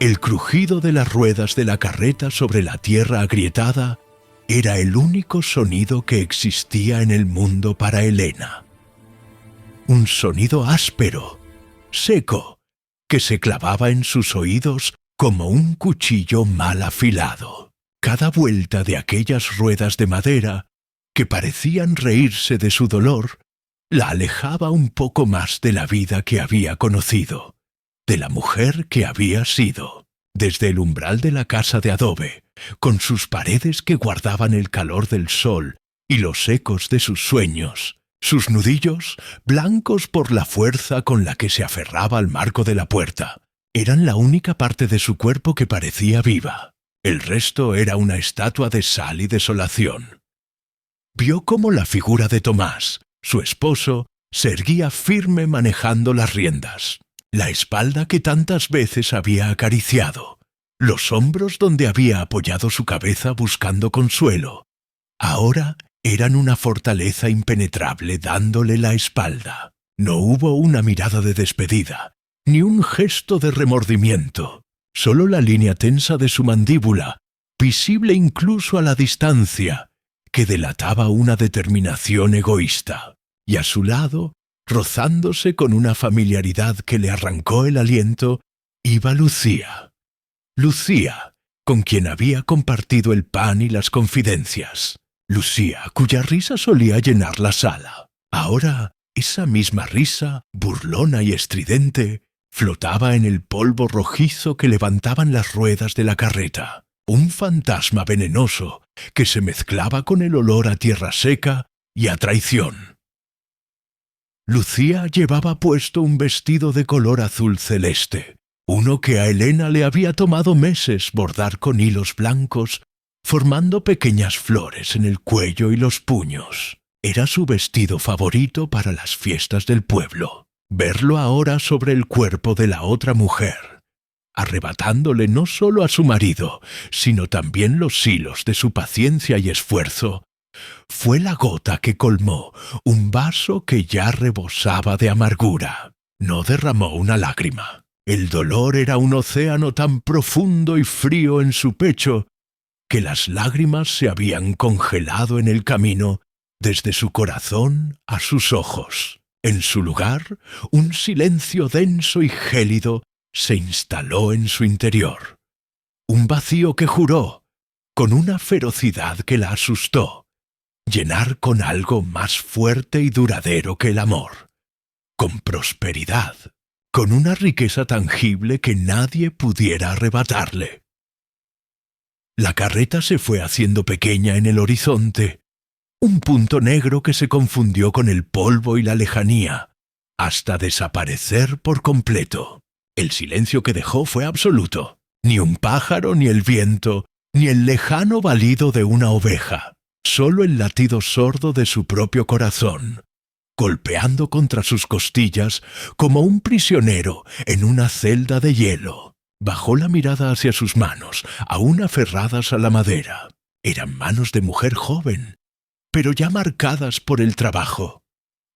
El crujido de las ruedas de la carreta sobre la tierra agrietada era el único sonido que existía en el mundo para Elena. Un sonido áspero, seco, que se clavaba en sus oídos como un cuchillo mal afilado. Cada vuelta de aquellas ruedas de madera, que parecían reírse de su dolor, la alejaba un poco más de la vida que había conocido, de la mujer que había sido. Desde el umbral de la casa de adobe, con sus paredes que guardaban el calor del sol y los ecos de sus sueños, sus nudillos, blancos por la fuerza con la que se aferraba al marco de la puerta, eran la única parte de su cuerpo que parecía viva. El resto era una estatua de sal y desolación. Vio cómo la figura de Tomás, su esposo, se erguía firme manejando las riendas. La espalda que tantas veces había acariciado, los hombros donde había apoyado su cabeza buscando consuelo, ahora eran una fortaleza impenetrable dándole la espalda. No hubo una mirada de despedida, ni un gesto de remordimiento, solo la línea tensa de su mandíbula, visible incluso a la distancia, que delataba una determinación egoísta. Y a su lado, rozándose con una familiaridad que le arrancó el aliento, iba Lucía. Lucía, con quien había compartido el pan y las confidencias. Lucía, cuya risa solía llenar la sala. Ahora, esa misma risa, burlona y estridente, flotaba en el polvo rojizo que levantaban las ruedas de la carreta. Un fantasma venenoso que se mezclaba con el olor a tierra seca y a traición. Lucía llevaba puesto un vestido de color azul celeste, uno que a Elena le había tomado meses bordar con hilos blancos, formando pequeñas flores en el cuello y los puños. Era su vestido favorito para las fiestas del pueblo. Verlo ahora sobre el cuerpo de la otra mujer, arrebatándole no solo a su marido, sino también los hilos de su paciencia y esfuerzo, fue la gota que colmó un vaso que ya rebosaba de amargura. No derramó una lágrima. El dolor era un océano tan profundo y frío en su pecho que las lágrimas se habían congelado en el camino desde su corazón a sus ojos. En su lugar, un silencio denso y gélido se instaló en su interior. Un vacío que juró, con una ferocidad que la asustó, llenar con algo más fuerte y duradero que el amor, con prosperidad, con una riqueza tangible que nadie pudiera arrebatarle. La carreta se fue haciendo pequeña en el horizonte, un punto negro que se confundió con el polvo y la lejanía, hasta desaparecer por completo. El silencio que dejó fue absoluto. Ni un pájaro, ni el viento, ni el lejano balido de una oveja. Solo el latido sordo de su propio corazón, golpeando contra sus costillas como un prisionero en una celda de hielo. Bajó la mirada hacia sus manos, aún aferradas a la madera. Eran manos de mujer joven, pero ya marcadas por el trabajo.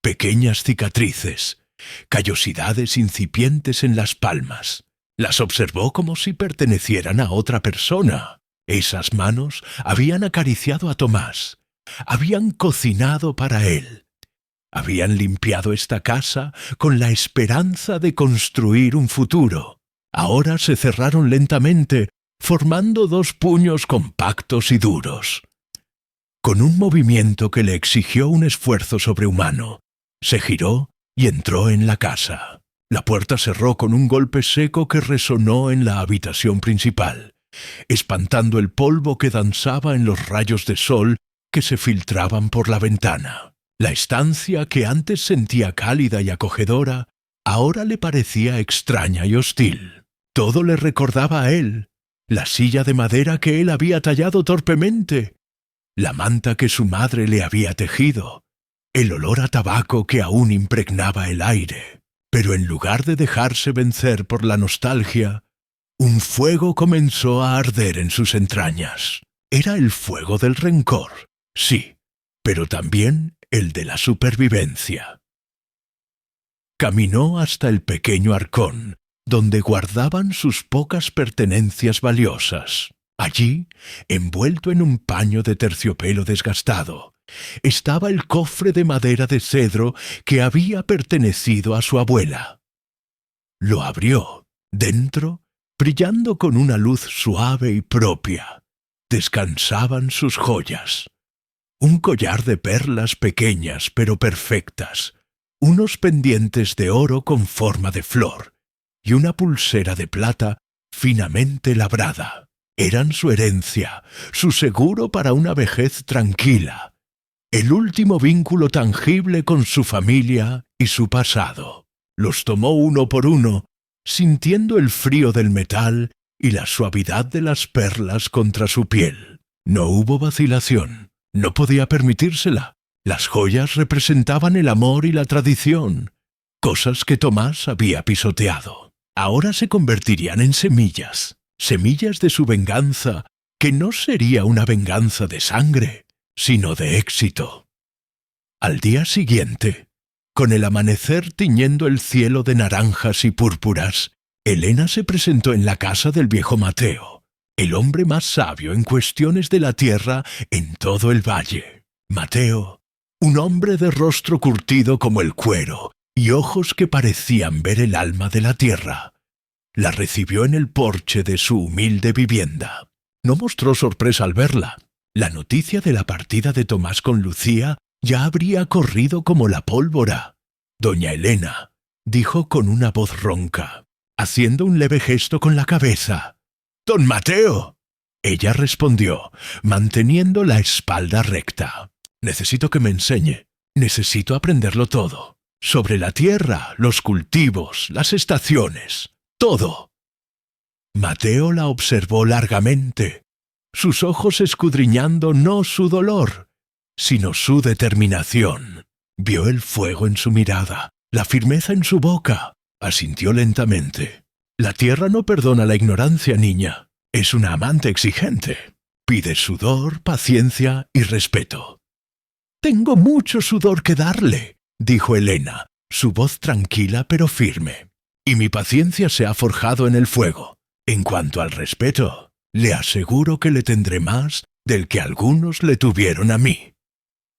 Pequeñas cicatrices, callosidades incipientes en las palmas. Las observó como si pertenecieran a otra persona. Esas manos habían acariciado a Tomás, habían cocinado para él, habían limpiado esta casa con la esperanza de construir un futuro. Ahora se cerraron lentamente, formando dos puños compactos y duros. Con un movimiento que le exigió un esfuerzo sobrehumano, se giró y entró en la casa. La puerta cerró con un golpe seco que resonó en la habitación principal, espantando el polvo que danzaba en los rayos de sol que se filtraban por la ventana. La estancia que antes sentía cálida y acogedora, ahora le parecía extraña y hostil. Todo le recordaba a él, la silla de madera que él había tallado torpemente, la manta que su madre le había tejido, el olor a tabaco que aún impregnaba el aire. Pero en lugar de dejarse vencer por la nostalgia, un fuego comenzó a arder en sus entrañas. Era el fuego del rencor, sí, pero también el de la supervivencia. Caminó hasta el pequeño arcón, donde guardaban sus pocas pertenencias valiosas. Allí, envuelto en un paño de terciopelo desgastado, estaba el cofre de madera de cedro que había pertenecido a su abuela. Lo abrió. Dentro, brillando con una luz suave y propia, descansaban sus joyas. Un collar de perlas pequeñas pero perfectas, unos pendientes de oro con forma de flor y una pulsera de plata finamente labrada. Eran su herencia, su seguro para una vejez tranquila, el último vínculo tangible con su familia y su pasado. Los tomó uno por uno, sintiendo el frío del metal y la suavidad de las perlas contra su piel. No hubo vacilación. No podía permitírsela. Las joyas representaban el amor y la tradición, cosas que Tomás había pisoteado. Ahora se convertirían en semillas, semillas de su venganza, que no sería una venganza de sangre, sino de éxito. Al día siguiente, con el amanecer tiñendo el cielo de naranjas y púrpuras, Elena se presentó en la casa del viejo Mateo, el hombre más sabio en cuestiones de la tierra en todo el valle. Mateo, un hombre de rostro curtido como el cuero y ojos que parecían ver el alma de la tierra, la recibió en el porche de su humilde vivienda. No mostró sorpresa al verla. La noticia de la partida de Tomás con Lucía ya habría corrido como la pólvora. Doña Elena dijo con una voz ronca, haciendo un leve gesto con la cabeza: «¡Don Mateo!». Ella respondió, manteniendo la espalda recta: «Necesito que me enseñe. Necesito aprenderlo todo. Sobre la tierra, los cultivos, las estaciones, todo». Mateo la observó largamente, sus ojos escudriñando no su dolor, sino su determinación. Vio el fuego en su mirada, la firmeza en su boca. Asintió lentamente. «La tierra no perdona la ignorancia, niña. Es una amante exigente. Pide sudor, paciencia y respeto». «Tengo mucho sudor que darle», dijo Elena, su voz tranquila pero firme. «Y mi paciencia se ha forjado en el fuego. En cuanto al respeto, le aseguro que le tendré más del que algunos le tuvieron a mí».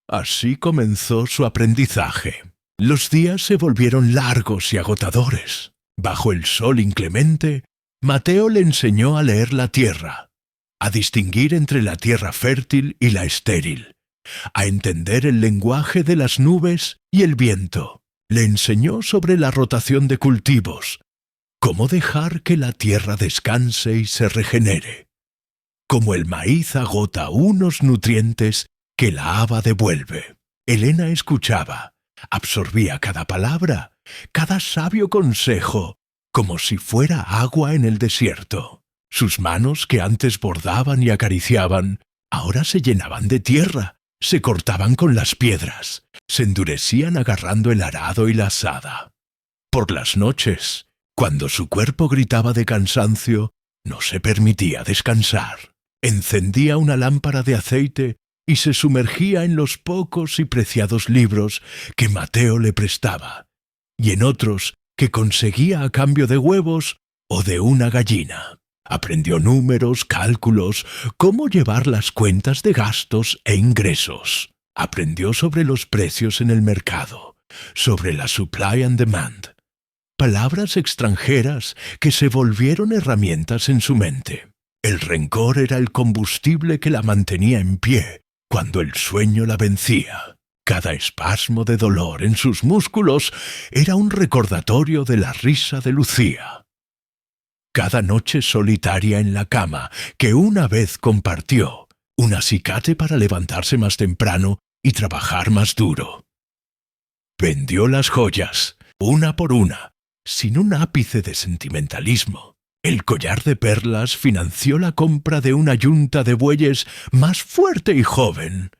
Así comenzó su aprendizaje. Los días se volvieron largos y agotadores. Bajo el sol inclemente, Mateo le enseñó a leer la tierra, a distinguir entre la tierra fértil y la estéril, a entender el lenguaje de las nubes y el viento. Le enseñó sobre la rotación de cultivos, cómo dejar que la tierra descanse y se regenere, cómo el maíz agota unos nutrientes que la haba devuelve. Elena escuchaba, absorbía cada palabra, cada sabio consejo, como si fuera agua en el desierto. Sus manos, que antes bordaban y acariciaban, ahora se llenaban de tierra, se cortaban con las piedras, se endurecían agarrando el arado y la azada. Por las noches, cuando su cuerpo gritaba de cansancio, no se permitía descansar. Encendía una lámpara de aceite y se sumergía en los pocos y preciados libros que Mateo le prestaba, y en otros que conseguía a cambio de huevos o de una gallina. Aprendió números, cálculos, cómo llevar las cuentas de gastos e ingresos. Aprendió sobre los precios en el mercado, sobre la supply and demand. Palabras extranjeras que se volvieron herramientas en su mente. El rencor era el combustible que la mantenía en pie cuando el sueño la vencía. Cada espasmo de dolor en sus músculos era un recordatorio de la risa de Lucía. Cada noche solitaria en la cama, que una vez compartió, un acicate para levantarse más temprano y trabajar más duro. Vendió las joyas, una por una, sin un ápice de sentimentalismo. El collar de perlas financió la compra de una yunta de bueyes más fuerte y joven,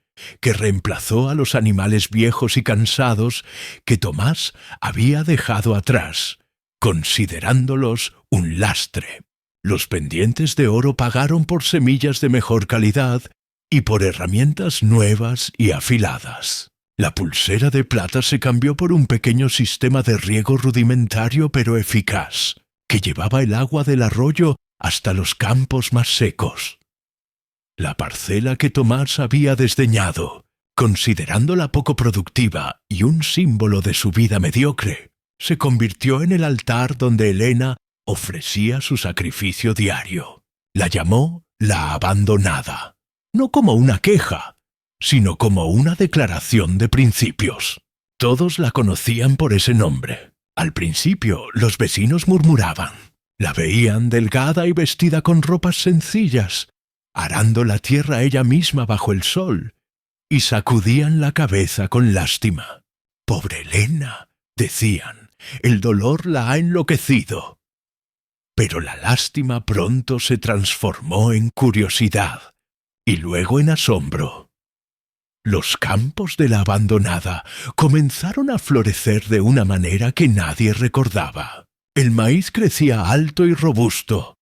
que reemplazó a los animales viejos y cansados que Tomás había dejado atrás, considerándolos un lastre. Los pendientes de oro pagaron por semillas de mejor calidad y por herramientas nuevas y afiladas. La pulsera de plata se cambió por un pequeño sistema de riego rudimentario pero eficaz. que llevaba el agua del arroyo hasta los campos más secos. La parcela que Tomás había desdeñado, considerándola poco productiva y un símbolo de su vida mediocre, se convirtió en el altar donde Elena ofrecía su sacrificio diario. La llamó la abandonada, no como una queja, sino como una declaración de principios. Todos la conocían por ese nombre. Al principio los vecinos murmuraban. La veían delgada y vestida con ropas sencillas, arando la tierra ella misma bajo el sol, y sacudían la cabeza con lástima. «Pobre Elena», decían, «el dolor la ha enloquecido». Pero la lástima pronto se transformó en curiosidad y luego en asombro. Los campos de la abandonada comenzaron a florecer de una manera que nadie recordaba. El maíz crecía alto y robusto.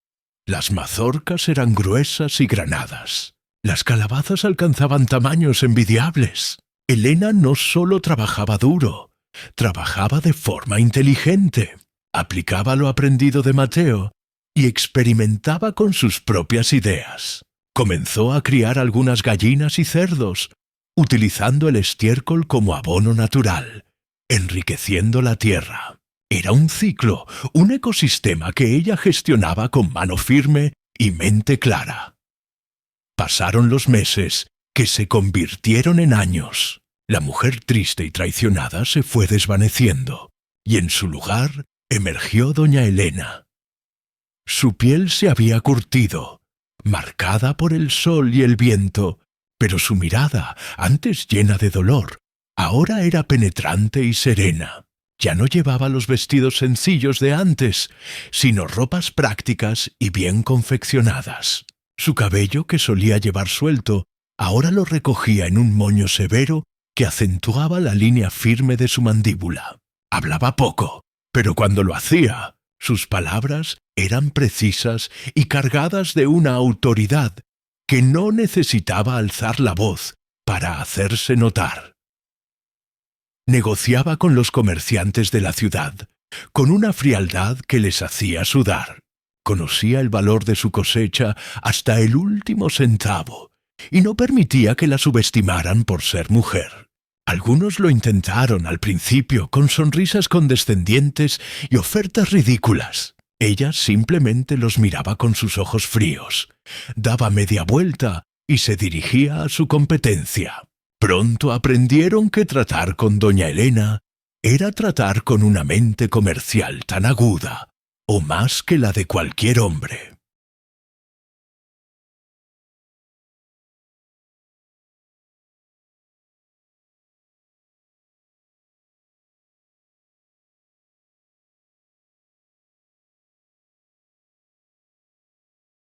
Las mazorcas eran gruesas y granadas. Las calabazas alcanzaban tamaños envidiables. Elena no solo trabajaba duro, trabajaba de forma inteligente. Aplicaba lo aprendido de Mateo y experimentaba con sus propias ideas. Comenzó a criar algunas gallinas y cerdos, utilizando el estiércol como abono natural, enriqueciendo la tierra. Era un ciclo, un ecosistema que ella gestionaba con mano firme y mente clara. Pasaron los meses, que se convirtieron en años. La mujer triste y traicionada se fue desvaneciendo, y en su lugar emergió doña Elena. Su piel se había curtido, marcada por el sol y el viento, pero su mirada, antes llena de dolor, ahora era penetrante y serena. Ya no llevaba los vestidos sencillos de antes, sino ropas prácticas y bien confeccionadas. Su cabello, que solía llevar suelto, ahora lo recogía en un moño severo que acentuaba la línea firme de su mandíbula. Hablaba poco, pero cuando lo hacía, sus palabras eran precisas y cargadas de una autoridad que no necesitaba alzar la voz para hacerse notar. Negociaba con los comerciantes de la ciudad, con una frialdad que les hacía sudar. Conocía el valor de su cosecha hasta el último centavo, y no permitía que la subestimaran por ser mujer. Algunos lo intentaron al principio con sonrisas condescendientes y ofertas ridículas. Ella simplemente los miraba con sus ojos fríos, daba media vuelta y se dirigía a su competencia. Pronto aprendieron que tratar con doña Elena era tratar con una mente comercial tan aguda, o más que la de cualquier hombre.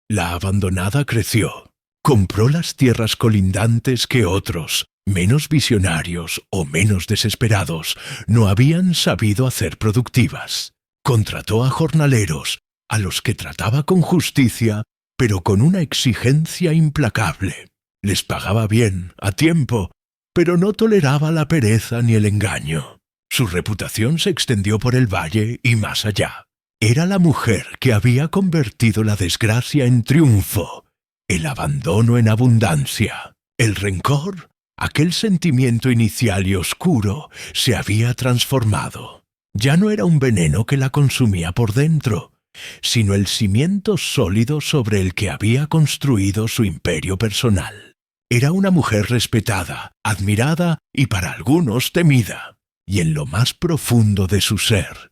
La abandonada creció. Compró las tierras colindantes que otros, menos visionarios o menos desesperados, no habían sabido hacer productivas. Contrató a jornaleros, a los que trataba con justicia, pero con una exigencia implacable. Les pagaba bien, a tiempo, pero no toleraba la pereza ni el engaño. Su reputación se extendió por el valle y más allá. Era la mujer que había convertido la desgracia en triunfo, el abandono en abundancia. El rencor, aquel sentimiento inicial y oscuro, se había transformado. Ya no era un veneno que la consumía por dentro, sino el cimiento sólido sobre el que había construido su imperio personal. Era una mujer respetada, admirada y para algunos temida. Y en lo más profundo de su ser,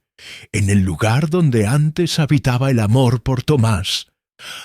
en el lugar donde antes habitaba el amor por Tomás,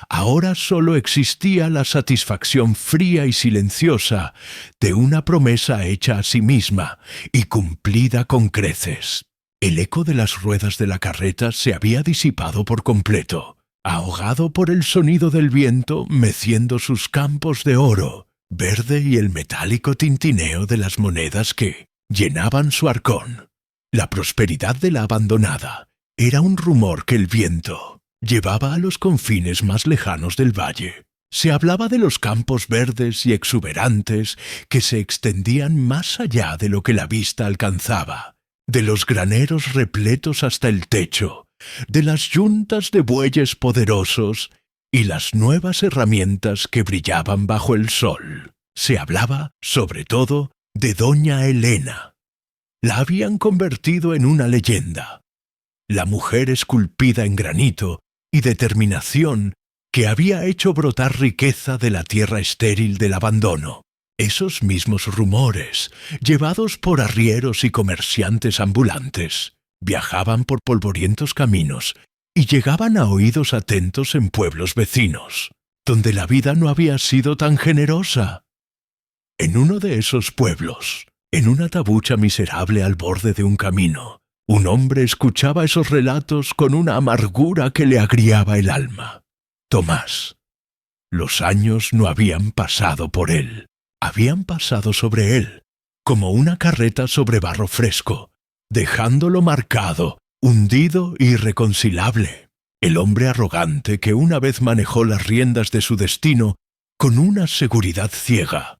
ahora solo existía la satisfacción fría y silenciosa de una promesa hecha a sí misma y cumplida con creces. El eco de las ruedas de la carreta se había disipado por completo, ahogado por el sonido del viento meciendo sus campos de oro, verde y el metálico tintineo de las monedas que llenaban su arcón. La prosperidad de la abandonada era un rumor que el viento llevaba a los confines más lejanos del valle. Se hablaba de los campos verdes y exuberantes que se extendían más allá de lo que la vista alcanzaba, de los graneros repletos hasta el techo de las yuntas de bueyes poderosos y las nuevas herramientas que brillaban bajo el sol. Se hablaba, sobre todo, de doña Elena. La habían convertido en una leyenda. La mujer esculpida en granito y determinación que había hecho brotar riqueza de la tierra estéril del abandono. Esos mismos rumores, llevados por arrieros y comerciantes ambulantes, viajaban por polvorientos caminos y llegaban a oídos atentos en pueblos vecinos, donde la vida no había sido tan generosa. En uno de esos pueblos, en una tabucha miserable al borde de un camino, un hombre escuchaba esos relatos con una amargura que le agriaba el alma. Tomás. Los años no habían pasado por él, habían pasado sobre él, como una carreta sobre barro fresco, dejándolo marcado, hundido e irreconciliable. El hombre arrogante que una vez manejó las riendas de su destino con una seguridad ciega,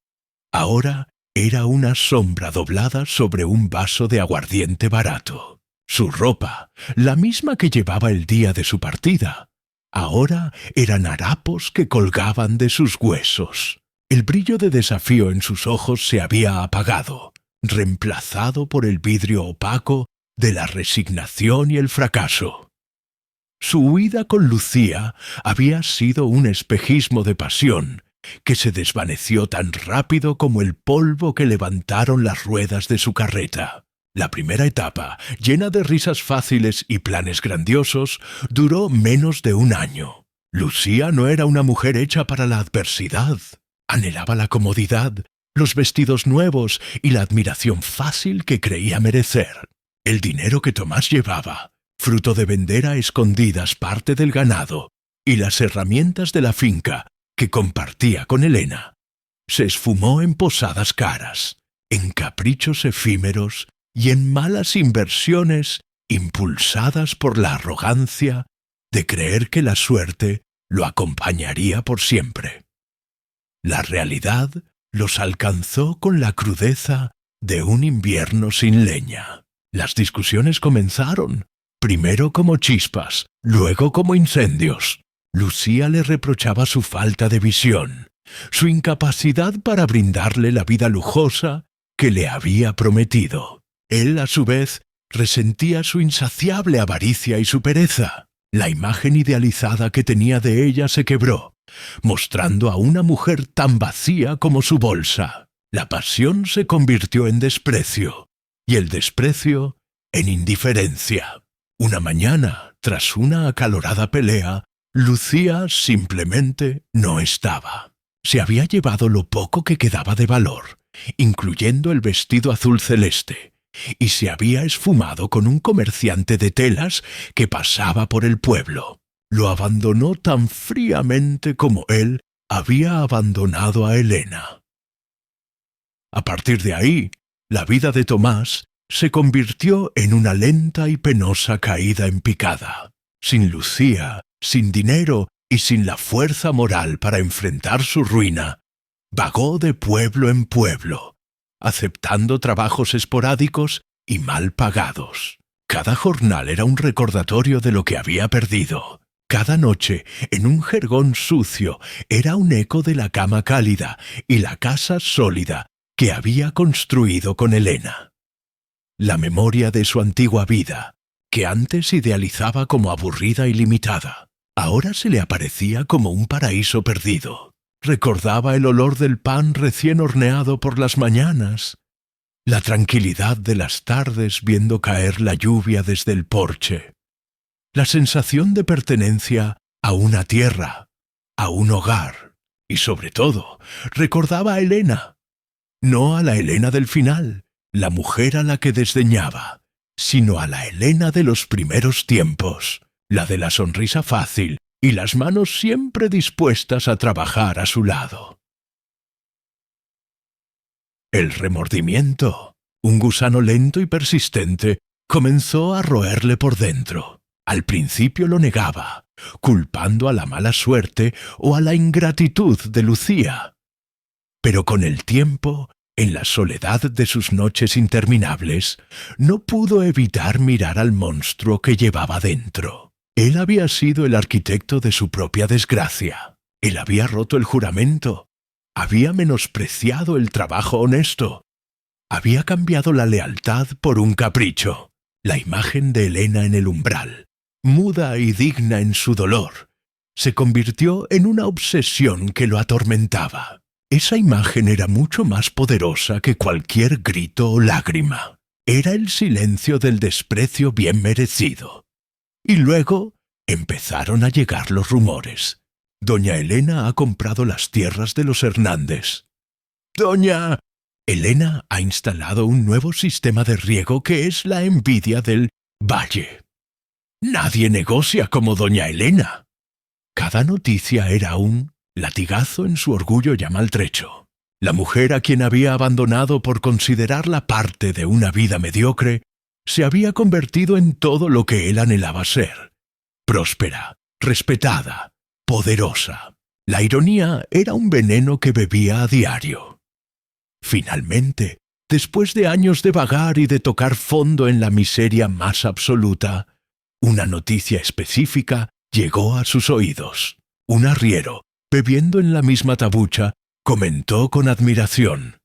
ahora era una sombra doblada sobre un vaso de aguardiente barato. Su ropa, la misma que llevaba el día de su partida, ahora eran harapos que colgaban de sus huesos. El brillo de desafío en sus ojos se había apagado, reemplazado por el vidrio opaco de la resignación y el fracaso. Su huida con Lucía había sido un espejismo de pasión que se desvaneció tan rápido como el polvo que levantaron las ruedas de su carreta. La primera etapa, llena de risas fáciles y planes grandiosos, duró menos de un año. Lucía no era una mujer hecha para la adversidad. Anhelaba la comodidad, los vestidos nuevos y la admiración fácil que creía merecer. El dinero que Tomás llevaba, fruto de vender a escondidas parte del ganado y las herramientas de la finca que compartía con Elena, se esfumó en posadas caras, en caprichos efímeros y en malas inversiones impulsadas por la arrogancia de creer que la suerte lo acompañaría por siempre. La realidad los alcanzó con la crudeza de un invierno sin leña. Las discusiones comenzaron, primero como chispas, luego como incendios. Lucía le reprochaba su falta de visión, su incapacidad para brindarle la vida lujosa que le había prometido. Él, a su vez, resentía su insaciable avaricia y su pereza. La imagen idealizada que tenía de ella se quebró, mostrando a una mujer tan vacía como su bolsa. La pasión se convirtió en desprecio, y el desprecio en indiferencia. Una mañana, tras una acalorada pelea, Lucía simplemente no estaba. Se había llevado lo poco que quedaba de valor, incluyendo el vestido azul celeste, y se había esfumado con un comerciante de telas que pasaba por el pueblo. Lo abandonó tan fríamente como él había abandonado a Elena. A partir de ahí, la vida de Tomás se convirtió en una lenta y penosa caída en picada. Sin Lucía, sin dinero y sin la fuerza moral para enfrentar su ruina, vagó de pueblo en pueblo, aceptando trabajos esporádicos y mal pagados. Cada jornal era un recordatorio de lo que había perdido. Cada noche, en un jergón sucio, era un eco de la cama cálida y la casa sólida que había construido con Elena. La memoria de su antigua vida, que antes idealizaba como aburrida y limitada, ahora se le aparecía como un paraíso perdido. Recordaba el olor del pan recién horneado por las mañanas, la tranquilidad de las tardes viendo caer la lluvia desde el porche, la sensación de pertenencia a una tierra, a un hogar, y sobre todo, recordaba a Elena, no a la Elena del final, la mujer a la que desdeñaba, sino a la Elena de los primeros tiempos, la de la sonrisa fácil y las manos siempre dispuestas a trabajar a su lado. El remordimiento, un gusano lento y persistente, comenzó a roerle por dentro. Al principio lo negaba, culpando a la mala suerte o a la ingratitud de Lucía. Pero con el tiempo, En la soledad de sus noches interminables, no pudo evitar mirar al monstruo que llevaba dentro. Él había sido el arquitecto de su propia desgracia. Él había roto el juramento. Había menospreciado el trabajo honesto. Había cambiado la lealtad por un capricho. La imagen de Helena en el umbral, muda y digna en su dolor, se convirtió en una obsesión que lo atormentaba. Esa imagen era mucho más poderosa que cualquier grito o lágrima. Era el silencio del desprecio bien merecido. Y luego empezaron a llegar los rumores. Doña Helena ha comprado las tierras de los Hernández. Doña Helena ha instalado un nuevo sistema de riego que es la envidia del valle. Nadie negocia como doña Helena. Cada noticia era un latigazo en su orgullo ya maltrecho. La mujer a quien había abandonado por considerarla parte de una vida mediocre, se había convertido en todo lo que él anhelaba ser. Próspera, respetada, poderosa. La ironía era un veneno que bebía a diario. Finalmente, después de años de vagar y de tocar fondo en la miseria más absoluta, una noticia específica llegó a sus oídos. Un arriero, bebiendo en la misma tabucha, comentó con admiración: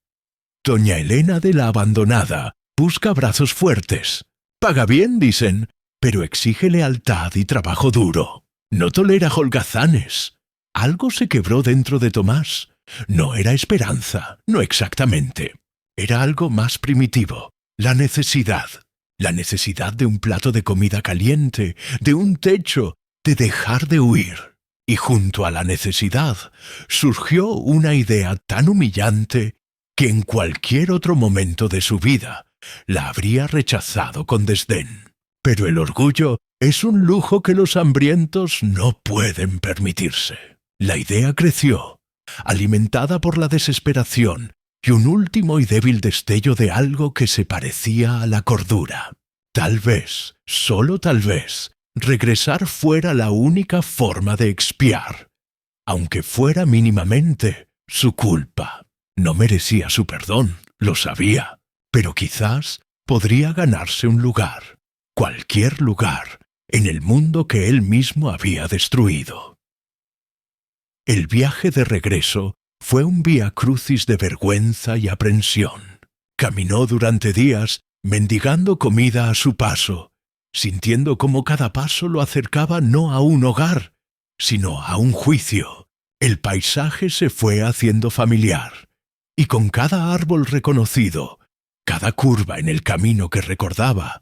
«Doña Helena de la Abandonada busca brazos fuertes. Paga bien, dicen, pero exige lealtad y trabajo duro. No tolera holgazanes». Algo se quebró dentro de Tomás. No era esperanza, no exactamente. Era algo más primitivo, la necesidad. La necesidad de un plato de comida caliente, de un techo, de dejar de huir. Y junto a la necesidad surgió una idea tan humillante que en cualquier otro momento de su vida la habría rechazado con desdén. Pero el orgullo es un lujo que los hambrientos no pueden permitirse. La idea creció, alimentada por la desesperación y un último y débil destello de algo que se parecía a la cordura. Tal vez, solo tal vez, regresar fuera la única forma de expiar, aunque fuera mínimamente su culpa. No merecía su perdón, lo sabía, pero quizás podría ganarse un lugar, cualquier lugar, en el mundo que él mismo había destruido. El viaje de regreso fue un vía crucis de vergüenza y aprensión. Caminó durante días mendigando comida a su paso, sintiendo cómo cada paso lo acercaba no a un hogar, sino a un juicio. El paisaje se fue haciendo familiar, y con cada árbol reconocido, cada curva en el camino que recordaba,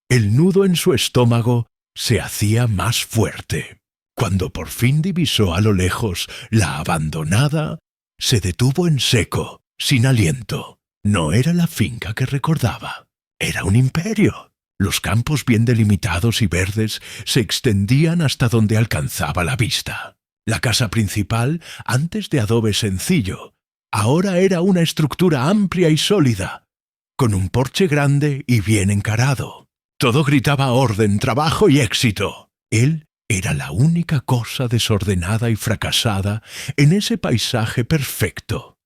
el nudo en su estómago se hacía más fuerte. Cuando por fin divisó a lo lejos la Abandonada, se detuvo en seco, sin aliento. No era la finca que recordaba, era un imperio. Los campos bien delimitados y verdes se extendían hasta donde alcanzaba la vista. La casa principal, antes de adobe sencillo, ahora era una estructura amplia y sólida, con un porche grande y bien encarado. Todo gritaba orden, trabajo y éxito. Él era la única cosa desordenada y fracasada en ese paisaje perfecto.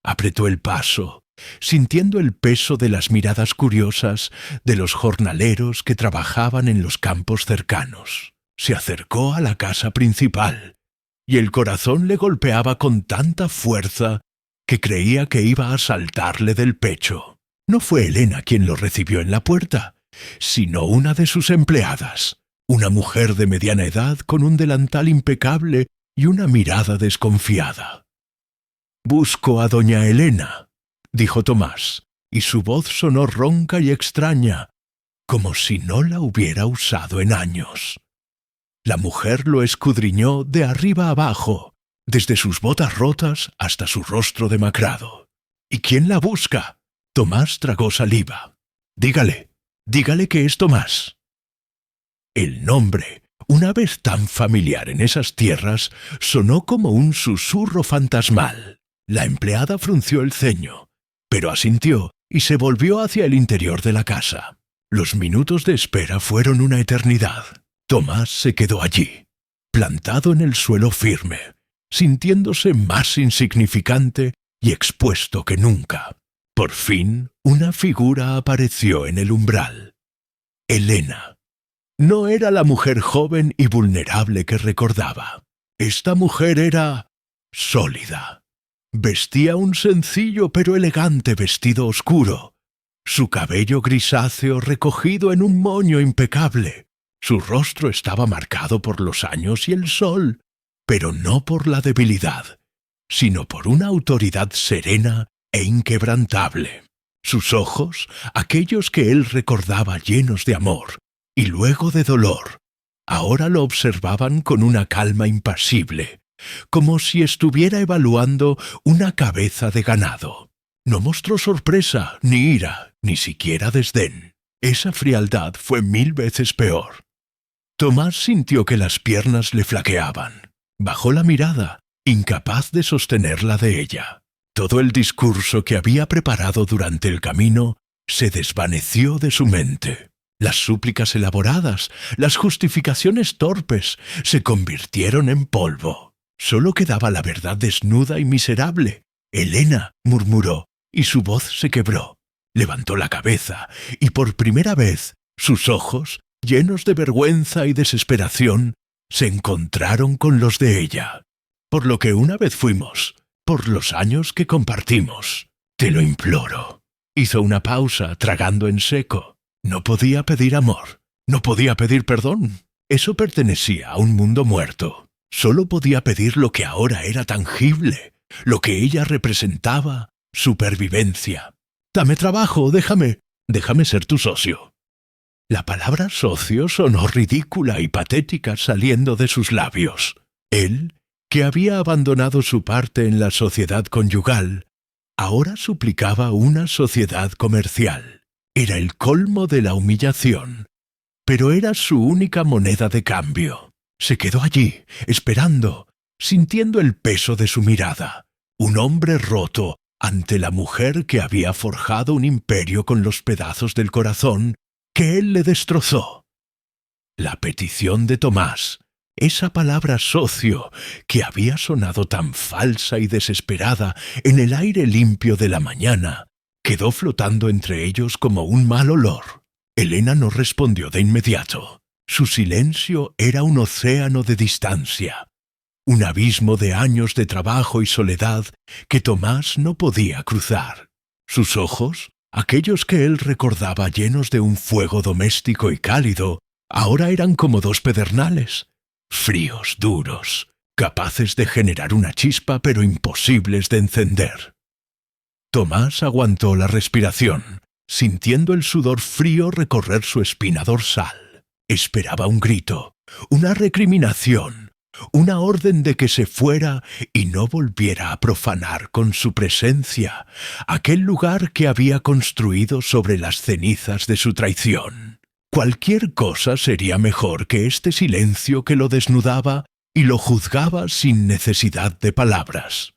Apretó el paso, sintiendo el peso de las miradas curiosas de los jornaleros que trabajaban en los campos cercanos. Se acercó a la casa principal, y el corazón le golpeaba con tanta fuerza que creía que iba a saltarle del pecho. No fue Helena quien lo recibió en la puerta, sino una de sus empleadas. Una mujer de mediana edad con un delantal impecable y una mirada desconfiada. «Busco a doña Helena», dijo Tomás, y su voz sonó ronca y extraña, como si no la hubiera usado en años. La mujer lo escudriñó de arriba abajo, desde sus botas rotas hasta su rostro demacrado. «¿Y quién la busca?» Tomás tragó saliva. Dígale que es Tomás». El nombre, una vez tan familiar en esas tierras, sonó como un susurro fantasmal. La empleada frunció el ceño, pero asintió y se volvió hacia el interior de la casa. Los minutos de espera fueron una eternidad. Tomás se quedó allí, plantado en el suelo firme, sintiéndose más insignificante y expuesto que nunca. Por fin, una figura apareció en el umbral. Helena. No era la mujer joven y vulnerable que recordaba. Esta mujer era sólida. Vestía un sencillo pero elegante vestido oscuro. Su cabello grisáceo recogido en un moño impecable. Su rostro estaba marcado por los años y el sol, pero no por la debilidad, sino por una autoridad serena e inquebrantable. Sus ojos, aquellos que él recordaba llenos de amor y luego de dolor, ahora lo observaban con una calma impasible, como si estuviera evaluando una cabeza de ganado. No mostró sorpresa, ni ira, ni siquiera desdén. Esa frialdad fue 1000 veces peor. Tomás sintió que las piernas le flaqueaban. Bajó la mirada, incapaz de sostenerla de ella. Todo el discurso que había preparado durante el camino se desvaneció de su mente. Las súplicas elaboradas, las justificaciones torpes, se convirtieron en polvo. Solo quedaba la verdad desnuda y miserable. «Helena», murmuró, y su voz se quebró. Levantó la cabeza, y por primera vez, sus ojos, llenos de vergüenza y desesperación, se encontraron con los de ella. «Por lo que una vez fuimos, por los años que compartimos, te lo imploro». Hizo una pausa, tragando en seco. No podía pedir amor, no podía pedir perdón. Eso pertenecía a un mundo muerto. Solo podía pedir lo que ahora era tangible, lo que ella representaba, supervivencia. «Dame trabajo, déjame ser tu socio». La palabra socio sonó ridícula y patética saliendo de sus labios. Él, que había abandonado su parte en la sociedad conyugal, ahora suplicaba una sociedad comercial. Era el colmo de la humillación, pero era su única moneda de cambio. Se quedó allí, esperando, sintiendo el peso de su mirada. Un hombre roto ante la mujer que había forjado un imperio con los pedazos del corazón que él le destrozó. La petición de Tomás, esa palabra socio que había sonado tan falsa y desesperada en el aire limpio de la mañana, quedó flotando entre ellos como un mal olor. Helena no respondió de inmediato. Su silencio era un océano de distancia, un abismo de años de trabajo y soledad que Tomás no podía cruzar. Sus ojos, aquellos que él recordaba llenos de un fuego doméstico y cálido, ahora eran como dos pedernales, fríos, duros, capaces de generar una chispa pero imposibles de encender. Tomás aguantó la respiración, sintiendo el sudor frío recorrer su espina dorsal. Esperaba un grito, una recriminación, una orden de que se fuera y no volviera a profanar con su presencia aquel lugar que había construido sobre las cenizas de su traición. Cualquier cosa sería mejor que este silencio que lo desnudaba y lo juzgaba sin necesidad de palabras.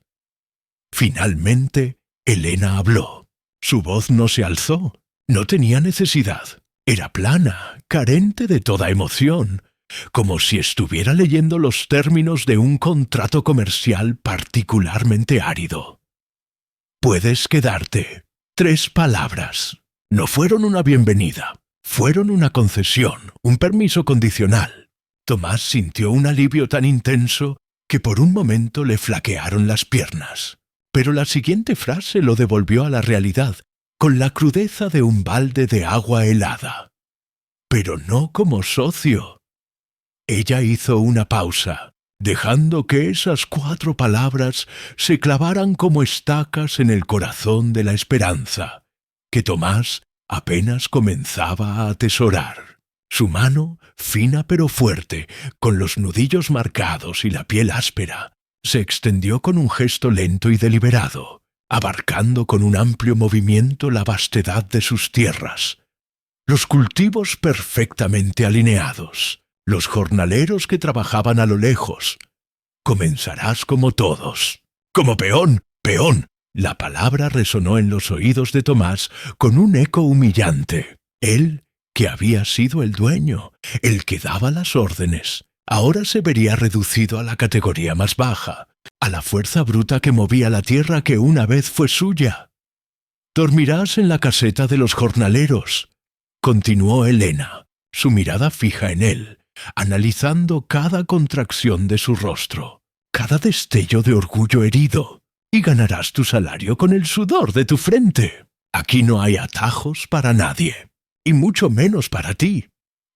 Finalmente, Helena habló. Su voz no se alzó, no tenía necesidad. Era plana, carente de toda emoción, como si estuviera leyendo los términos de un contrato comercial particularmente árido. «Puedes quedarte». 3 palabras. No fueron una bienvenida, fueron una concesión, un permiso condicional. Tomás sintió un alivio tan intenso que por un momento le flaquearon las piernas. Pero la siguiente frase lo devolvió a la realidad, con la crudeza de un balde de agua helada. «Pero no como socio». Ella hizo una pausa, dejando que esas 4 palabras se clavaran como estacas en el corazón de la esperanza, que Tomás apenas comenzaba a atesorar. Su mano, fina pero fuerte, con los nudillos marcados y la piel áspera, se extendió con un gesto lento y deliberado, abarcando con un amplio movimiento la vastedad de sus tierras, los cultivos perfectamente alineados, los jornaleros que trabajaban a lo lejos. «Comenzarás como todos». «Como peón, peón». La palabra resonó en los oídos de Tomás con un eco humillante. Él, que había sido el dueño, el que daba las órdenes, ahora se vería reducido a la categoría más baja, a la fuerza bruta que movía la tierra que una vez fue suya. «Dormirás en la caseta de los jornaleros», continuó Helena, su mirada fija en él, analizando cada contracción de su rostro, cada destello de orgullo herido, y ganarás tu salario con el sudor de tu frente. Aquí no hay atajos para nadie, y mucho menos para ti.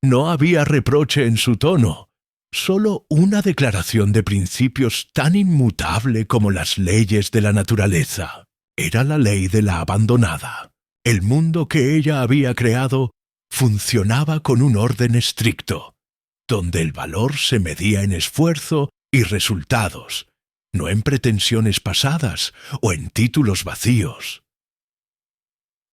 No había reproche en su tono, solo una declaración de principios tan inmutable como las leyes de la naturaleza. Era la ley de la abandonada. El mundo que ella había creado funcionaba con un orden estricto, donde el valor se medía en esfuerzo y resultados, no en pretensiones pasadas o en títulos vacíos.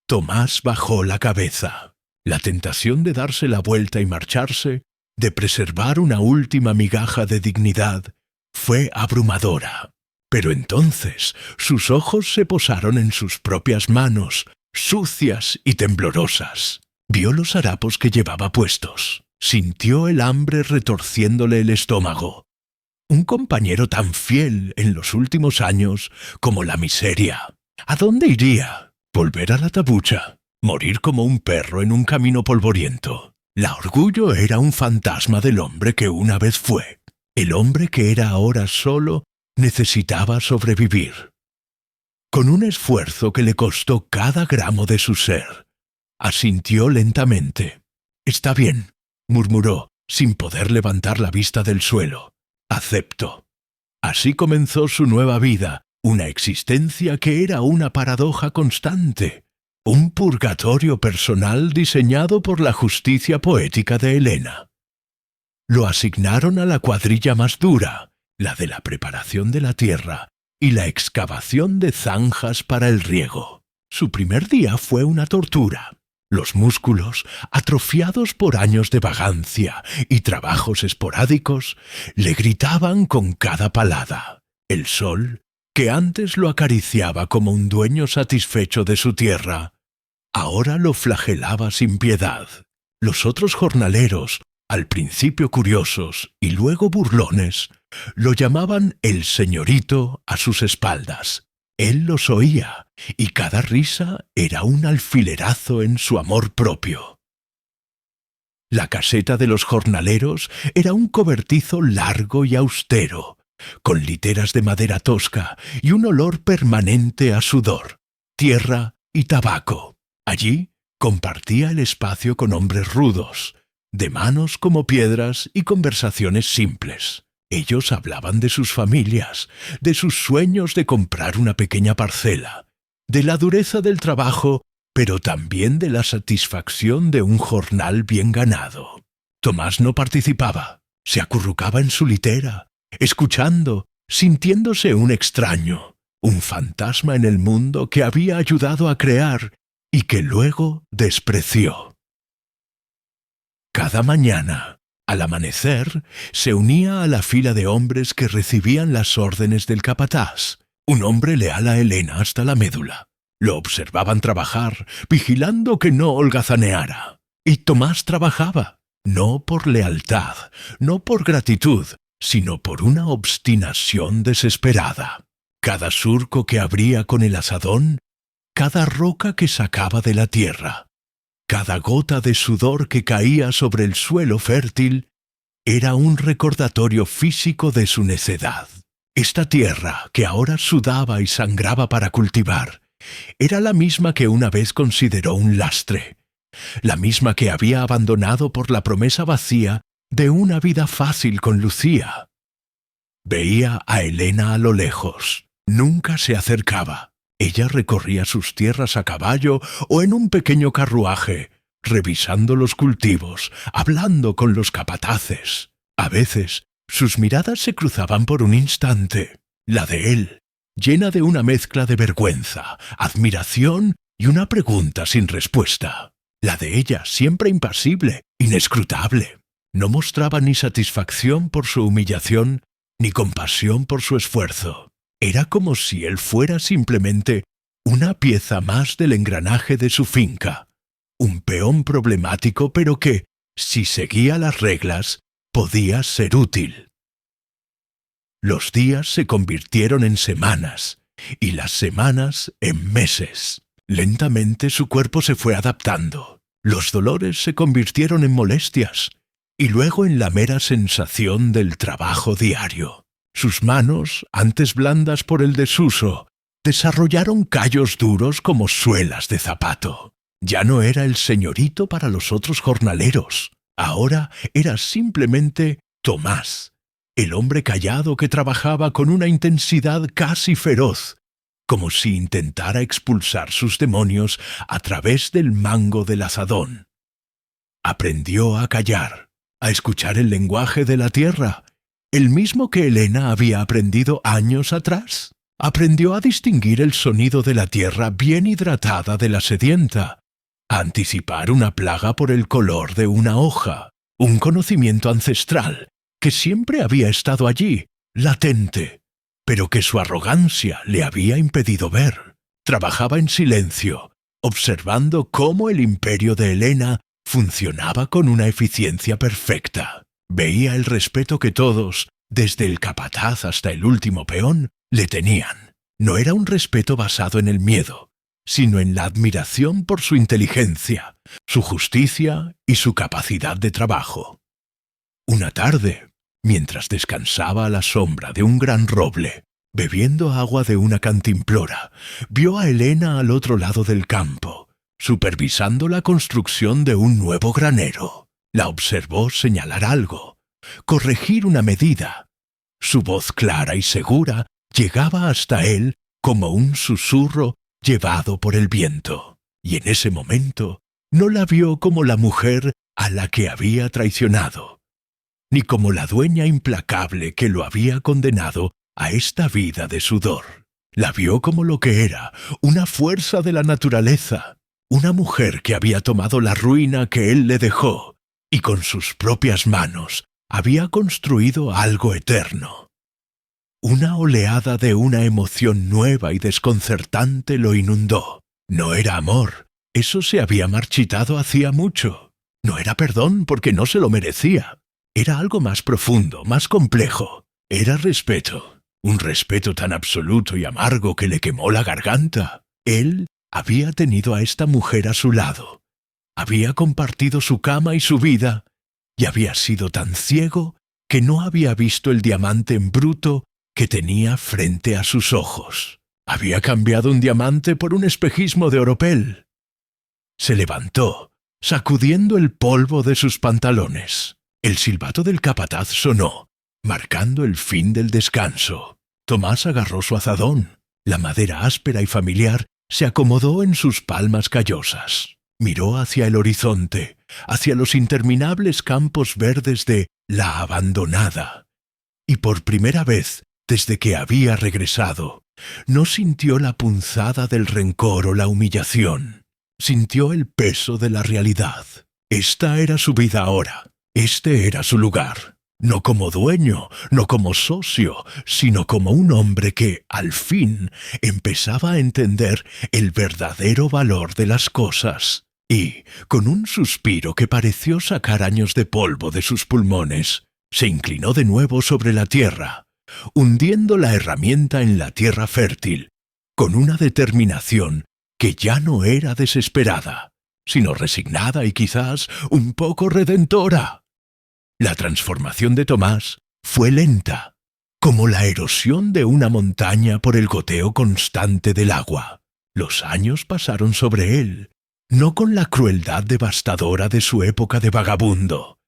Tomás bajó la cabeza. La tentación de darse la vuelta y marcharse, de preservar una última migaja de dignidad, fue abrumadora. Pero entonces sus ojos se posaron en sus propias manos, sucias y temblorosas. Vio los harapos que llevaba puestos. Sintió el hambre retorciéndole el estómago. Un compañero tan fiel en los últimos años como la miseria. ¿A dónde iría? ¿Volver a la tabucha? ¿Morir como un perro en un camino polvoriento? La orgullo era un fantasma del hombre que una vez fue. El hombre que era ahora solo necesitaba sobrevivir. Con un esfuerzo que le costó cada gramo de su ser, asintió lentamente. «Está bien», murmuró, sin poder levantar la vista del suelo. «Acepto». Así comenzó su nueva vida, una existencia que era una paradoja constante, un purgatorio personal diseñado por la justicia poética de Helena. Lo asignaron a la cuadrilla más dura, la de la preparación de la tierra y la excavación de zanjas para el riego. Su primer día fue una tortura. Los músculos, atrofiados por años de vagancia y trabajos esporádicos, le gritaban con cada palada. El sol, que antes lo acariciaba como un dueño satisfecho de su tierra, ahora lo flagelaba sin piedad. Los otros jornaleros, al principio curiosos y luego burlones, lo llamaban el señorito a sus espaldas. Él los oía, y cada risa era un alfilerazo en su amor propio. La caseta de los jornaleros era un cobertizo largo y austero, con literas de madera tosca y un olor permanente a sudor, tierra y tabaco. Allí compartía el espacio con hombres rudos, de manos como piedras y conversaciones simples. Ellos hablaban de sus familias, de sus sueños de comprar una pequeña parcela, de la dureza del trabajo, pero también de la satisfacción de un jornal bien ganado. Tomás no participaba, se acurrucaba en su litera, escuchando, sintiéndose un extraño, un fantasma en el mundo que había ayudado a crear y que luego despreció. Cada mañana, al amanecer, se unía a la fila de hombres que recibían las órdenes del capataz, un hombre leal a Helena hasta la médula. Lo observaban trabajar, vigilando que no holgazaneara. Y Tomás trabajaba, no por lealtad, no por gratitud, sino por una obstinación desesperada. Cada surco que abría con el azadón, cada roca que sacaba de la tierra, cada gota de sudor que caía sobre el suelo fértil, era un recordatorio físico de su necedad. Esta tierra, que ahora sudaba y sangraba para cultivar, era la misma que una vez consideró un lastre, la misma que había abandonado por la promesa vacía de una vida fácil con Lucía. Veía a Helena a lo lejos. Nunca se acercaba. Ella recorría sus tierras a caballo o en un pequeño carruaje, revisando los cultivos, hablando con los capataces. A veces, sus miradas se cruzaban por un instante. La de él, llena de una mezcla de vergüenza, admiración y una pregunta sin respuesta. La de ella, siempre impasible, inescrutable. No mostraba ni satisfacción por su humillación, ni compasión por su esfuerzo. Era como si él fuera simplemente una pieza más del engranaje de su finca, un peón problemático pero que, si seguía las reglas, podía ser útil. Los días se convirtieron en semanas y las semanas en meses. Lentamente su cuerpo se fue adaptando. Los dolores se convirtieron en molestias y luego en la mera sensación del trabajo diario. Sus manos, antes blandas por el desuso, desarrollaron callos duros como suelas de zapato. Ya no era el señorito para los otros jornaleros. Ahora era simplemente Tomás, el hombre callado que trabajaba con una intensidad casi feroz, como si intentara expulsar sus demonios a través del mango del azadón. Aprendió a callar, a escuchar el lenguaje de la tierra, el mismo que Elena había aprendido años atrás. Aprendió a distinguir el sonido de la tierra bien hidratada de la sedienta, a anticipar una plaga por el color de una hoja, un conocimiento ancestral que siempre había estado allí, latente, pero que su arrogancia le había impedido ver. Trabajaba en silencio, observando cómo el imperio de Elena funcionaba con una eficiencia perfecta. Veía el respeto que todos, desde el capataz hasta el último peón, le tenían. No era un respeto basado en el miedo, sino en la admiración por su inteligencia, su justicia y su capacidad de trabajo. Una tarde, mientras descansaba a la sombra de un gran roble, bebiendo agua de una cantimplora, vio a Elena al otro lado del campo, supervisando la construcción de un nuevo granero. La observó señalar algo, corregir una medida. Su voz clara y segura llegaba hasta él como un susurro llevado por el viento, y en ese momento no la vio como la mujer a la que había traicionado, ni como la dueña implacable que lo había condenado a esta vida de sudor. La vio como lo que era, una fuerza de la naturaleza, una mujer que había tomado la ruina que él le dejó, y con sus propias manos había construido algo eterno. Una oleada de una emoción nueva y desconcertante lo inundó. No era amor, eso se había marchitado hacía mucho. No era perdón porque no se lo merecía. Era algo más profundo, más complejo. Era respeto, un respeto tan absoluto y amargo que le quemó la garganta. Él había tenido a esta mujer a su lado. Había compartido su cama y su vida, y había sido tan ciego que no había visto el diamante en bruto que tenía frente a sus ojos. Había cambiado un diamante por un espejismo de oropel. Se levantó, sacudiendo el polvo de sus pantalones. El silbato del capataz sonó, marcando el fin del descanso. Tomás agarró su azadón. La madera áspera y familiar se acomodó en sus palmas callosas. Miró hacia el horizonte, hacia los interminables campos verdes de La Abandonada, y por primera vez, desde que había regresado, no sintió la punzada del rencor o la humillación. Sintió el peso de la realidad. Esta era su vida ahora. Este era su lugar. No como dueño, no como socio, sino como un hombre que, al fin, empezaba a entender el verdadero valor de las cosas. Y, con un suspiro que pareció sacar años de polvo de sus pulmones, se inclinó de nuevo sobre la tierra, hundiendo la herramienta en la tierra fértil, con una determinación que ya no era desesperada, sino resignada y quizás un poco redentora. La transformación de Tomás fue lenta, como la erosión de una montaña por el goteo constante del agua. Los años pasaron sobre él, no con la crueldad devastadora de su época de vagabundo,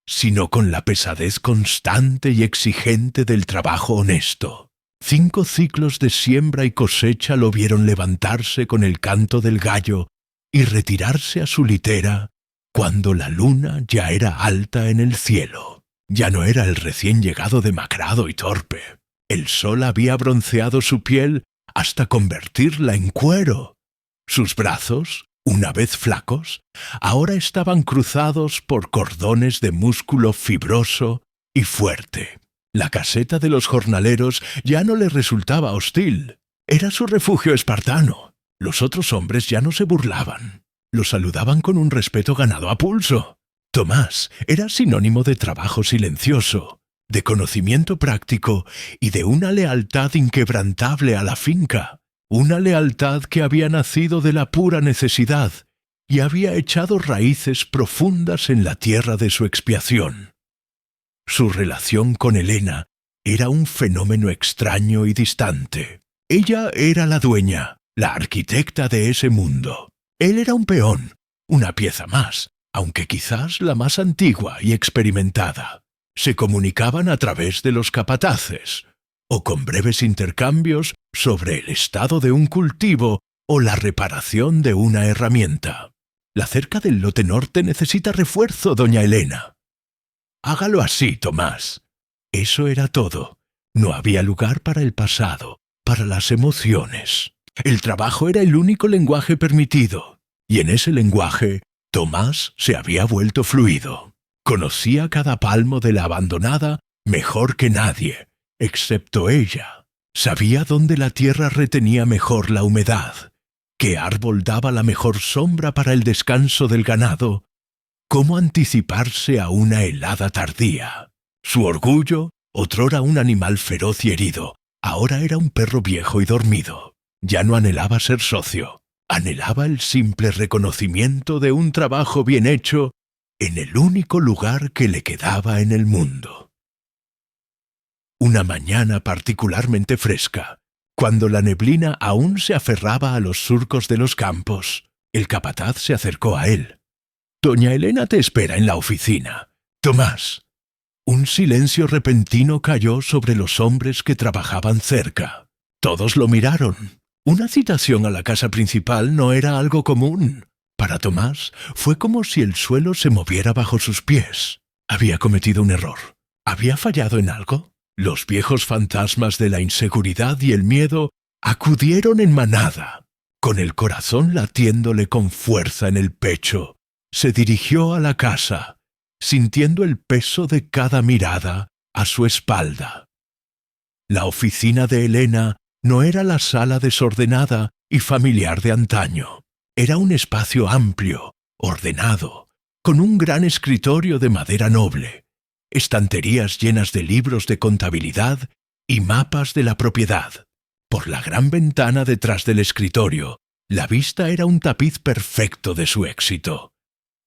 sino con la pesadez constante y exigente del trabajo honesto. 5 ciclos de siembra y cosecha lo vieron levantarse con el canto del gallo y retirarse a su litera cuando la luna ya era alta en el cielo. Ya no era el recién llegado demacrado y torpe. El sol había bronceado su piel hasta convertirla en cuero. Sus brazos, una vez flacos, ahora estaban cruzados por cordones de músculo fibroso y fuerte. La caseta de los jornaleros ya no le resultaba hostil. Era su refugio espartano. Los otros hombres ya no se burlaban. Lo saludaban con un respeto ganado a pulso. Tomás era sinónimo de trabajo silencioso, de conocimiento práctico y de una lealtad inquebrantable a la finca, una lealtad que había nacido de la pura necesidad y había echado raíces profundas en la tierra de su expiación. Su relación con Elena era un fenómeno extraño y distante. Ella era la dueña, la arquitecta de ese mundo. Él era un peón, una pieza más, aunque quizás la más antigua y experimentada. Se comunicaban a través de los capataces, o con breves intercambios sobre el estado de un cultivo o la reparación de una herramienta. La cerca del lote norte necesita refuerzo, doña Elena. Hágalo así, Tomás. Eso era todo. No había lugar para el pasado, para las emociones. El trabajo era el único lenguaje permitido, y en ese lenguaje Tomás se había vuelto fluido. Conocía cada palmo de la abandonada mejor que nadie, excepto ella. Sabía dónde la tierra retenía mejor la humedad, qué árbol daba la mejor sombra para el descanso del ganado, cómo anticiparse a una helada tardía. Su orgullo, otrora un animal feroz y herido, ahora era un perro viejo y dormido. Ya no anhelaba ser socio, anhelaba el simple reconocimiento de un trabajo bien hecho en el único lugar que le quedaba en el mundo. Una mañana particularmente fresca, cuando la neblina aún se aferraba a los surcos de los campos, el capataz se acercó a él. «Doña Elena te espera en la oficina. Tomás». Un silencio repentino cayó sobre los hombres que trabajaban cerca. Todos lo miraron. Una citación a la casa principal no era algo común. Para Tomás fue como si el suelo se moviera bajo sus pies. Había cometido un error. ¿Había fallado en algo? Los viejos fantasmas de la inseguridad y el miedo acudieron en manada. Con el corazón latiéndole con fuerza en el pecho, se dirigió a la casa, sintiendo el peso de cada mirada a su espalda. La oficina de Elena no era la sala desordenada y familiar de antaño. Era un espacio amplio, ordenado, con un gran escritorio de madera noble, estanterías llenas de libros de contabilidad y mapas de la propiedad. Por la gran ventana detrás del escritorio, la vista era un tapiz perfecto de su éxito.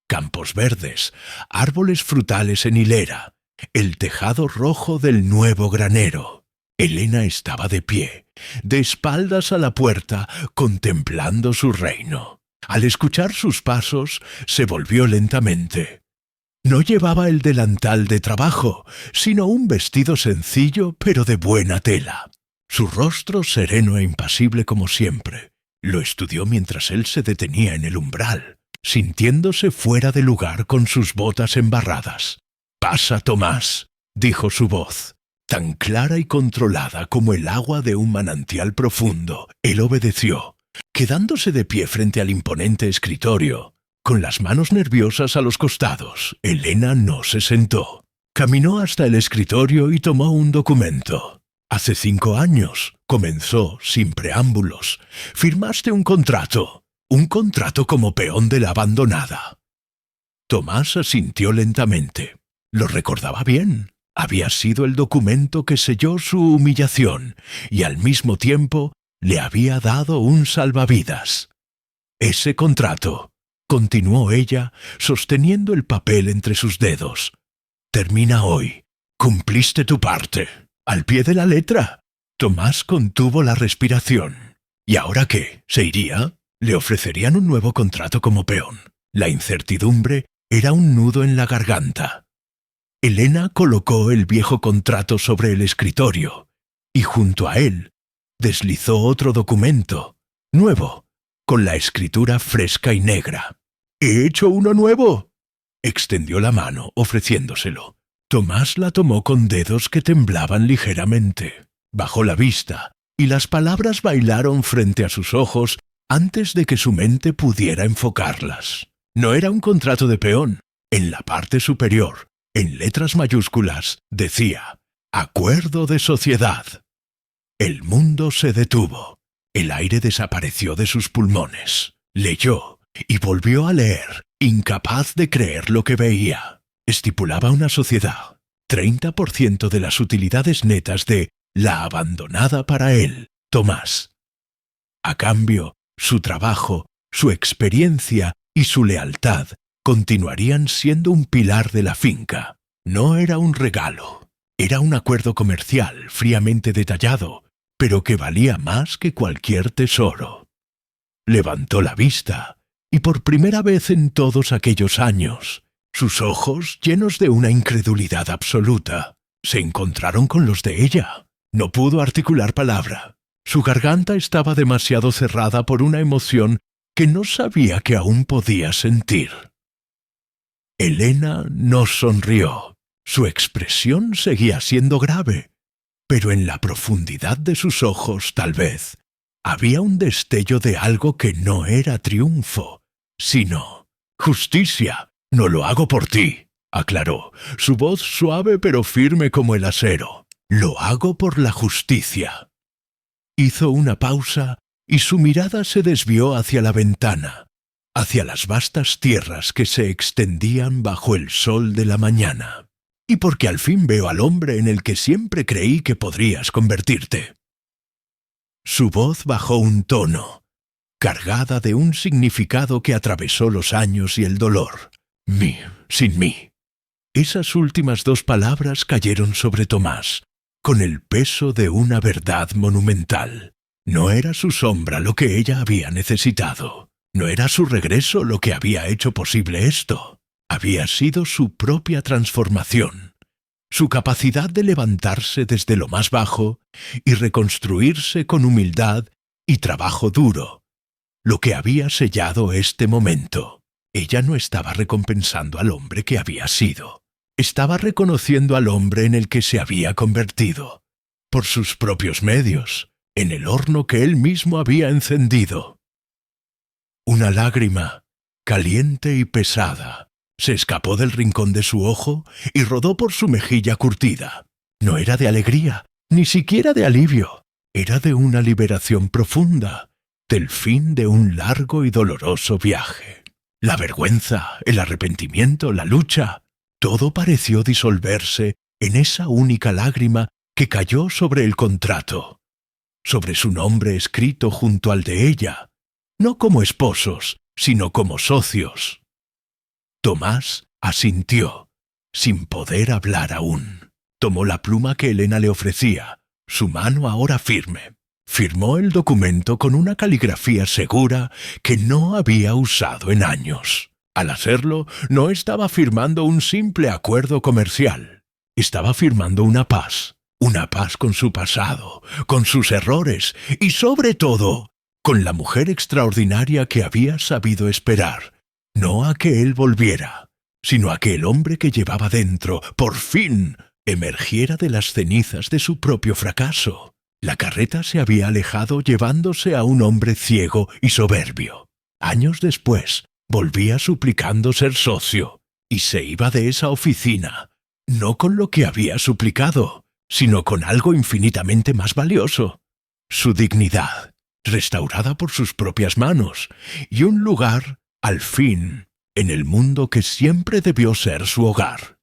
Campos verdes, árboles frutales en hilera, el tejado rojo del nuevo granero. Elena estaba de pie, de espaldas a la puerta, contemplando su reino. Al escuchar sus pasos, se volvió lentamente. No llevaba el delantal de trabajo, sino un vestido sencillo pero de buena tela. Su rostro sereno e impasible como siempre, lo estudió mientras él se detenía en el umbral, sintiéndose fuera de lugar con sus botas embarradas. «Pasa, Tomás», dijo su voz, tan clara y controlada como el agua de un manantial profundo. Él obedeció, quedándose de pie frente al imponente escritorio, con las manos nerviosas a los costados. Elena no se sentó. Caminó hasta el escritorio y tomó un documento. «Hace 5 años», comenzó, sin preámbulos, «firmaste un contrato como peón de la abandonada». Tomás asintió lentamente. Lo recordaba bien. Había sido el documento que selló su humillación y al mismo tiempo le había dado un salvavidas. «Ese contrato», continuó ella, sosteniendo el papel entre sus dedos, «termina hoy. Cumpliste tu parte. Al pie de la letra». Tomás contuvo la respiración. ¿Y ahora qué? ¿Se iría? ¿Le ofrecerían un nuevo contrato como peón? La incertidumbre era un nudo en la garganta. Elena colocó el viejo contrato sobre el escritorio y junto a él deslizó otro documento, nuevo, con la escritura fresca y negra. «¿He hecho uno nuevo?», extendió la mano ofreciéndoselo. Tomás la tomó con dedos que temblaban ligeramente. Bajó la vista y las palabras bailaron frente a sus ojos antes de que su mente pudiera enfocarlas. No era un contrato de peón. En la parte superior, en letras mayúsculas, decía «Acuerdo de sociedad». El mundo se detuvo. El aire desapareció de sus pulmones. Leyó y volvió a leer, incapaz de creer lo que veía. Estipulaba una sociedad. 30% de las utilidades netas de la abandonada para él, Tomás. A cambio, su trabajo, su experiencia y su lealtad continuarían siendo un pilar de la finca. No era un regalo, era un acuerdo comercial fríamente detallado, pero que valía más que cualquier tesoro. Levantó la vista, y por primera vez en todos aquellos años, sus ojos, llenos de una incredulidad absoluta, se encontraron con los de ella. No pudo articular palabra. Su garganta estaba demasiado cerrada por una emoción que no sabía que aún podía sentir. Elena no sonrió. Su expresión seguía siendo grave, pero en la profundidad de sus ojos, tal vez, había un destello de algo que no era triunfo, sino justicia. «No lo hago por ti», aclaró, su voz suave pero firme como el acero. «Lo hago por la justicia». Hizo una pausa y su mirada se desvió hacia la ventana, hacia las vastas tierras que se extendían bajo el sol de la mañana. «Y porque al fin veo al hombre en el que siempre creí que podrías convertirte». Su voz bajó un tono, cargada de un significado que atravesó los años y el dolor. Sin mí. Esas últimas dos palabras cayeron sobre Tomás, con el peso de una verdad monumental. No era su sombra lo que ella había necesitado. No era su regreso lo que había hecho posible esto. Había sido su propia transformación, su capacidad de levantarse desde lo más bajo y reconstruirse con humildad y trabajo duro, lo que había sellado este momento. Ella no estaba recompensando al hombre que había sido. Estaba reconociendo al hombre en el que se había convertido, por sus propios medios, en el horno que él mismo había encendido. Una lágrima, caliente y pesada, se escapó del rincón de su ojo y rodó por su mejilla curtida. No era de alegría, ni siquiera de alivio. Era de una liberación profunda, del fin de un largo y doloroso viaje. La vergüenza, el arrepentimiento, la lucha, todo pareció disolverse en esa única lágrima que cayó sobre el contrato, sobre su nombre escrito junto al de ella, no como esposos, sino como socios. Tomás asintió, sin poder hablar aún. Tomó la pluma que Elena le ofrecía, su mano ahora firme. Firmó el documento con una caligrafía segura que no había usado en años. Al hacerlo, no estaba firmando un simple acuerdo comercial. Estaba firmando una paz con su pasado, con sus errores y, sobre todo, con la mujer extraordinaria que había sabido esperar, no a que él volviera, sino a que el hombre que llevaba dentro, por fin, emergiera de las cenizas de su propio fracaso. La carreta se había alejado llevándose a un hombre ciego y soberbio. Años después, volvía suplicando ser socio, y se iba de esa oficina, no con lo que había suplicado, sino con algo infinitamente más valioso: su dignidad, restaurada por sus propias manos, y un lugar, al fin, en el mundo que siempre debió ser su hogar.